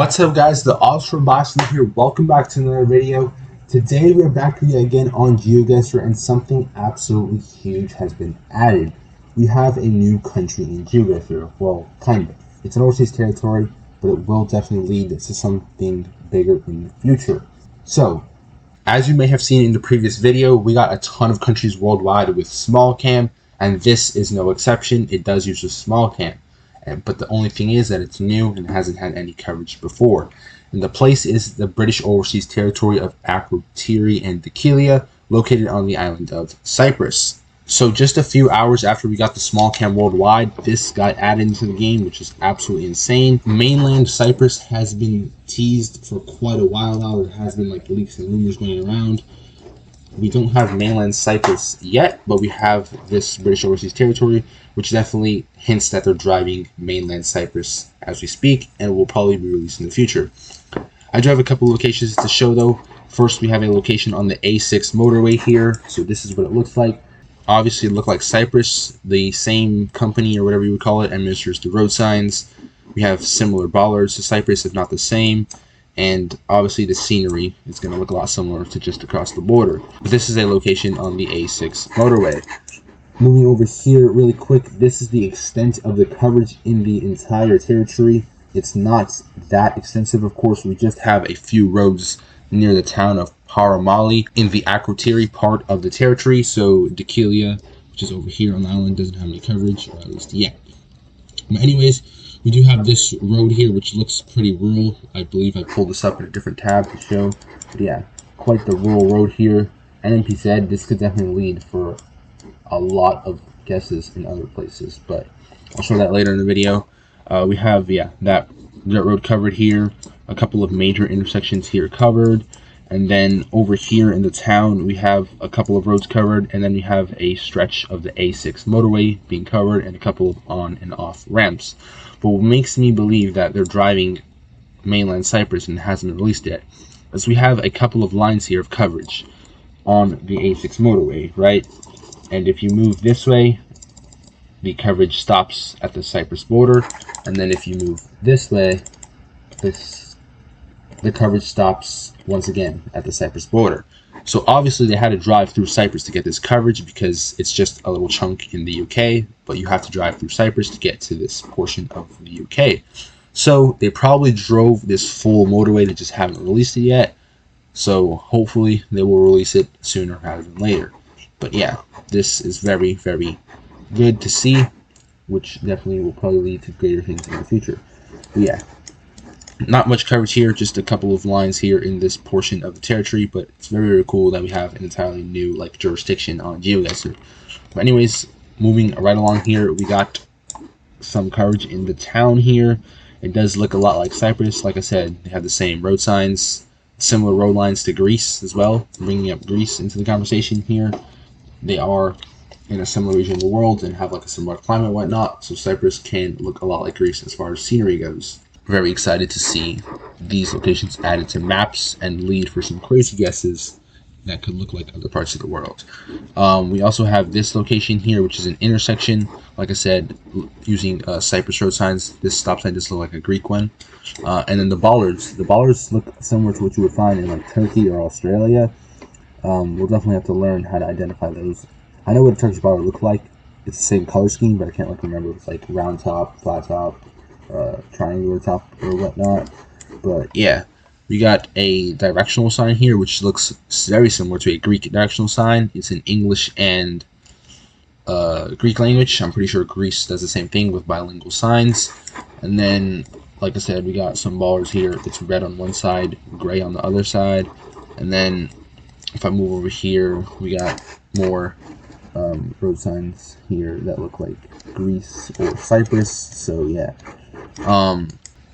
What's up, guys? The Ultra Boston here. Welcome back to another video. Today we're back here again on GeoGuessr, and something absolutely huge has been added. We have a new country in GeoGuessr. Well, kind of. It's an overseas territory, but it will definitely lead to something bigger in the future. So, as you may have seen in the previous video, we got a ton of countries worldwide with small cam, and this is no exception. It does use a small cam. But the only thing is that it's new and hasn't had any coverage before. And the place is the British overseas territory of Akrotiri and Dhekelia, located on the island of Cyprus. So just a few hours after we got the small cam worldwide, this got added into the game, which is absolutely insane. Mainland Cyprus has been teased for quite a while now. There has been like leaks and rumors going around. We don't have mainland Cyprus yet, but we have this British overseas territory, which definitely hints that they're driving mainland Cyprus as we speak, and will probably be released in the future. I do have a couple of locations to show though. First, we have a location on the A6 motorway here, so this is what it looks like. Obviously, it looked like Cyprus. The same company, or whatever you would call it, administers the road signs. We have similar bollards to Cyprus, if not the same. And obviously the scenery is going to look a lot similar to just across the border. But this is a location on the A6 motorway. Moving over here really quick, this is the extent of the coverage in the entire territory. It's not that extensive, of course. We just have a few roads near the town of Paramali in the Akrotiri part of the territory. So Dhekelia, which is over here on the island, doesn't have any coverage, or at least yet. But anyways, we do have this road here, which looks pretty rural. I believe I pulled this up in a different tab to show. But yeah, quite the rural road here. NMP said this could definitely lead for a lot of guesses in other places, but I'll show that later in the video. We have, that dirt road covered here. A couple of major intersections here covered. And then over here in the town, we have a couple of roads covered, and then we have a stretch of the A6 motorway being covered, and a couple of on and off ramps. But what makes me believe that they're driving mainland Cyprus and hasn't been released yet is we have a couple of lines here of coverage on the A6 motorway, right? And if you move this way, the coverage stops at the Cyprus border, and then if you move this way, the coverage stops once again at the Cyprus border. So obviously they had to drive through Cyprus to get this coverage, because it's just a little chunk in the UK, but you have to drive through Cyprus to get to this portion of the UK. So they probably drove this full motorway, they just haven't released it yet. So hopefully they will release it sooner rather than later. But yeah, this is very, very good to see, which definitely will probably lead to greater things in the future. But yeah, not much coverage here, just a couple of lines here in this portion of the territory, but it's very, very cool that we have an entirely new jurisdiction on GeoGuessr. But anyways, moving right along here, we got some coverage in the town here. It does look a lot like Cyprus. Like I said, they have the same road signs, similar road lines to Greece as well. Bringing up Greece into the conversation here. They are in a similar region of the world and have like a similar climate and whatnot, so Cyprus can look a lot like Greece as far as scenery goes. Very excited to see these locations added to maps and lead for some crazy guesses that could look like other parts of the world. We also have this location here, which is an intersection. Like I said, using Cyprus road signs. This stop sign does look like a Greek one. And then the bollards. The bollards look similar to what you would find in like Turkey or Australia. We'll definitely have to learn how to identify those. I know what a Turkish bollard look like. It's the same color scheme, but I can't remember if it's like round top, flat top, triangular top, or whatnot. But yeah, we got a directional sign here, which looks very similar to a Greek directional sign. It's in English and Greek language. I'm pretty sure Greece does the same thing with bilingual signs. And then, like I said, we got some bollards here. It's red on one side, gray on the other side. And then if I move over here, we got more road signs here that look like Greece or Cyprus. So yeah.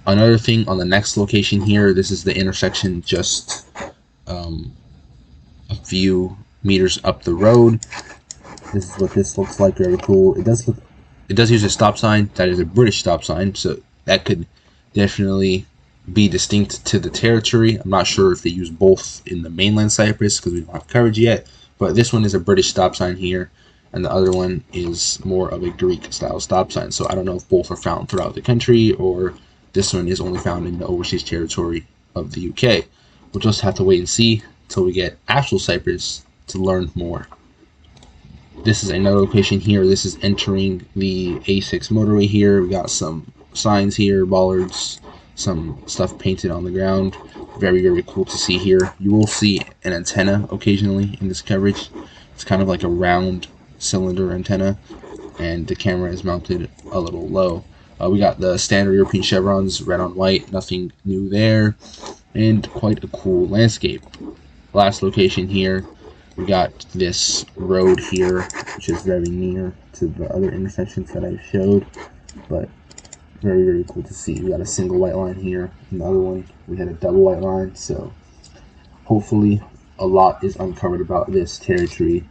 Another thing on the next location here, this is the intersection just a few meters up the road. This is what this looks like. Very cool. It does use a stop sign that is a British stop sign, so that could definitely be distinct to the territory. I'm not sure if they use both in the mainland Cyprus because we don't have coverage yet, but this one is a British stop sign here, and the other one is more of a Greek style stop sign. So I don't know if both are found throughout the country or This one is only found in the overseas territory of the UK. We'll just have to wait and see until we get actual Cyprus to learn more. This is another location here. This is entering the A6 motorway here. We got some signs here, bollards, some stuff painted on the ground. Very, very cool to see here. You will see an antenna occasionally in this coverage. It's kind of like a round cylinder antenna, and the camera is mounted a little low. We got the standard European chevrons, red on white, nothing new there, and quite a cool landscape. Last location here, we got this road here, which is very near to the other intersections that I showed, but very, very cool to see. We got a single white line here. In the other one, we had a double white line, so hopefully a lot is uncovered about this territory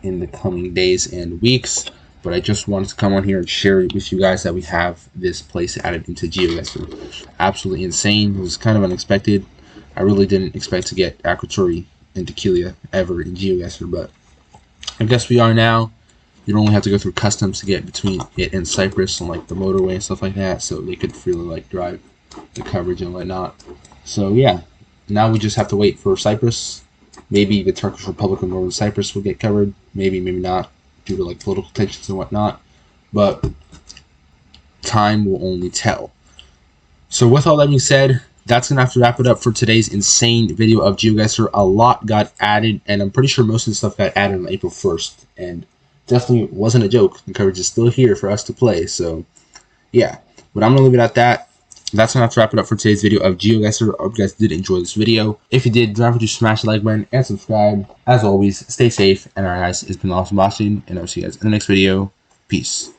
in the coming days and weeks. But I just wanted to come on here and share it with you guys that we have this place added into GeoGuessr. Absolutely insane. It was kind of unexpected. I really didn't expect to get Akrotiri and Dhekelia ever in GeoGuessr, but I guess we are now. You don't only have to go through customs to get between it and Cyprus and like the motorway and stuff like that, so they could freely like drive the coverage and whatnot. So yeah, now we just have to wait for Cyprus. Maybe the Turkish Republic of Northern Cyprus will get covered. Maybe, maybe not, due to like political tensions and whatnot. But time will only tell. So with all that being said, that's going to have to wrap it up for today's insane video of GeoGuessr. A lot got added, and I'm pretty sure most of the stuff got added on April 1st. And definitely wasn't a joke. The coverage is still here for us to play. So yeah, but I'm going to leave it at that. That's going to have to wrap it up for today's video of GeoGuessr. I hope you guys did enjoy this video. If you did, don't forget to smash the like button and subscribe. As always, stay safe, and alright guys, it's been awesome watching, and I'll see you guys in the next video. Peace.